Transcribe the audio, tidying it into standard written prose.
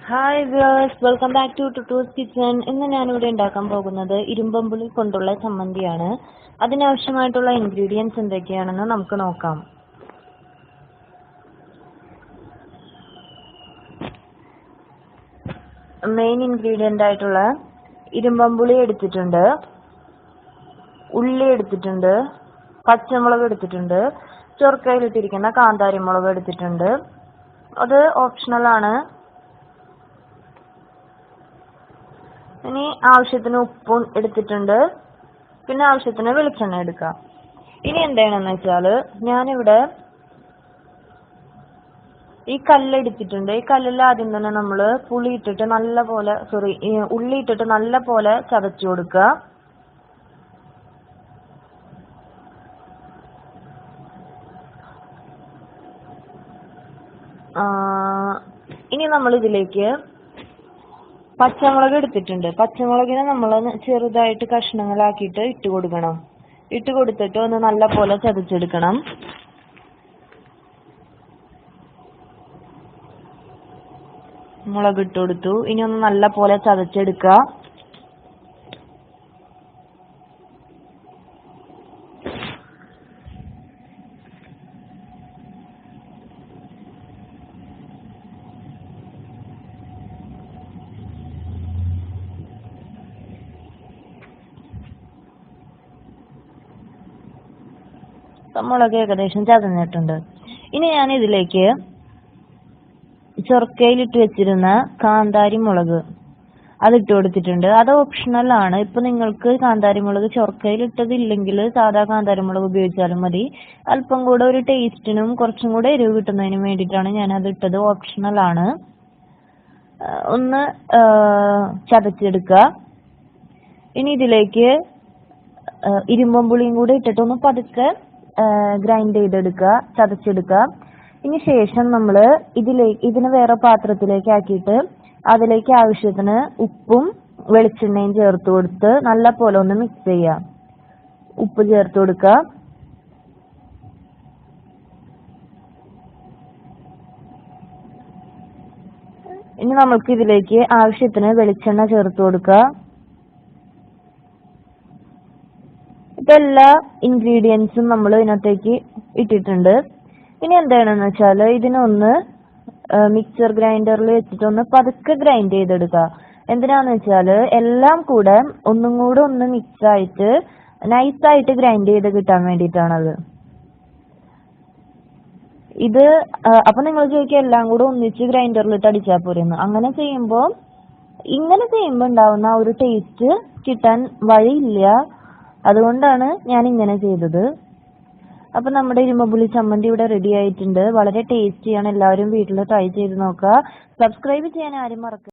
Hi viewers, welcome back to Tuttu's kitchen. ഇന്ന് ഞാനിവിടെ ഉണ്ടാക്കാൻ പോകുന്നത് ഇരുമ്പമ്പുളി കൊണ്ടുള്ള ചമ്മന്തിയാണ്. അതിനാവശ്യമായിട്ടുള്ള ഇൻഗ്രീഡിയൻസ് എന്തൊക്കെയാണെന്ന് നമുക്ക് നോക്കാം. മെയിൻ ഇൻഗ്രീഡിയൻ്റ് ആയിട്ടുള്ള ഇരുമ്പമ്പുളി എടുത്തിട്ടുണ്ട്, ഉള്ളി എടുത്തിട്ടുണ്ട്, പച്ചമുളക് എടുത്തിട്ടുണ്ട്, ചൊറുക്കയിലിട്ടിരിക്കുന്ന കാന്താരി മുളക് എടുത്തിട്ടുണ്ട്. അത് ഓപ്ഷണലാണ്. ഇനി ആവശ്യത്തിന് ഉപ്പും എടുത്തിട്ടുണ്ട്, പിന്നെ ആവശ്യത്തിന് വെളിച്ചെണ്ണ എടുക്കാം. ഇനി എന്താണെന്ന് വെച്ചാൽ ഞാനിവിടെ ഈ കല്ലെടുത്തിട്ടുണ്ട്. ഈ കല്ലിൽ ആദ്യം തന്നെ നമ്മൾ ഉള്ളി ഇട്ടിട്ട് നല്ല പോലെ ചതച്ചു കൊടുക്കുക. ഇനി നമ്മൾ ഇതിലേക്ക് പച്ചമുളക് എടുത്തിട്ടുണ്ട്. പച്ചമുളകിനെ നമ്മൾ ചെറുതായിട്ട് കഷ്ണങ്ങളാക്കിയിട്ട് ഇട്ട് കൊടുക്കണം. ഇട്ട് കൊടുത്തിട്ട് ഒന്ന് നല്ല പോലെ ചതച്ചെടുക്കണം. മുളക് ഇട്ട് കൊടുത്തു. ഇനി ഒന്ന് നല്ല പോലെ ചതച്ചെടുക്കുക. മുളക് ഏകദേശം ചതഞ്ഞിട്ടുണ്ട്. ഇനി ഞാൻ ഇതിലേക്ക് ചൊറുക്കയിലിട്ട് വെച്ചിരുന്ന കാന്താരി മുളക് അതിട്ട് കൊടുത്തിട്ടുണ്ട്. അത് ഓപ്ഷണൽ ആണ്. ഇപ്പൊ നിങ്ങൾക്ക് കാന്താരി മുളക് ചൊറുക്കയിലിട്ടതില്ലെങ്കിൽ സാധാ കാന്താരി മുളക് ഉപയോഗിച്ചാലും മതി. അല്പം കൂടെ ഒരു ടേസ്റ്റിനും കുറച്ചും കൂടെ എരിവ് കിട്ടുന്നതിനും വേണ്ടിയിട്ടാണ് ഞാൻ അത് ഇട്ടത്. ഓപ്ഷണൽ ആണ്. ഒന്ന് ചതച്ചെടുക്കുക. ഇനി ഇതിലേക്ക് ഇരുമ്പമ്പുളിയും കൂടെ ഇട്ടിട്ട് ഒന്ന് പതുക്കെ ഗ്രൈൻഡ് ചെയ്തെടുക്കുക, ചതച്ചെടുക്കുക. ഇനി ശേഷം നമ്മൾ ഇതിന് വേറെ പാത്രത്തിലേക്ക് ആക്കിയിട്ട് അതിലേക്ക് ആവശ്യത്തിന് ഉപ്പും വെളിച്ചെണ്ണയും ചേർത്ത് കൊടുത്ത് നല്ല പോലെ ഒന്ന് മിക്സ് ചെയ്യാം. ഉപ്പ് ചേർത്ത് കൊടുക്കുക. ഇനി നമ്മൾക്ക് ഇതിലേക്ക് ആവശ്യത്തിന് വെളിച്ചെണ്ണ ചേർത്ത് കൊടുക്കുക. എല്ലാ ഇൻഗ്രീഡിയൻസും നമ്മൾ ഇതിനകത്തേക്ക് ഇട്ടിട്ടുണ്ട്. ഇനി എന്താണെന്ന് വെച്ചാൽ ഇതിനൊന്ന് മിക്സർ ഗ്രൈൻഡറിൽ വെച്ചിട്ടൊന്ന് പതുക്കെ ഗ്രൈൻഡ് ചെയ്തെടുക്കുക. എന്തിനാന്ന് വെച്ചാൽ എല്ലാം കൂടെ ഒന്നും കൂടെ ഒന്ന് മിക്സ് ആയിട്ട് നൈസായിട്ട് ഗ്രൈൻഡ് ചെയ്ത് കിട്ടാൻ വേണ്ടിയിട്ടാണത്. ഇത് അപ്പൊ നിങ്ങൾ ചോദിക്കുക എല്ലാം കൂടെ ഒന്നിച്ച് ഗ്രൈൻഡറിലിട്ട് അടിച്ചാൽ പോരെന്ന്. ഇങ്ങനെ ചെയ്യുമ്പോൾ ഉണ്ടാവുന്ന ഒരു ടേസ്റ്റ് കിട്ടാൻ വഴിയില്ല. അതുകൊണ്ടാണ് ഞാൻ ഇങ്ങനെ ചെയ്തത്. അപ്പൊ നമ്മുടെ ഇരുമ്പമ്പുളി ചമ്മന്തി ഇവിടെ റെഡി ആയിട്ടുണ്ട്. വളരെ ടേസ്റ്റിയാണ്. എല്ലാവരും വീട്ടിൽ ട്രൈ ചെയ്ത് നോക്കുക. സബ്സ്ക്രൈബ് ചെയ്യാൻ ആരും മറക്കരുത്.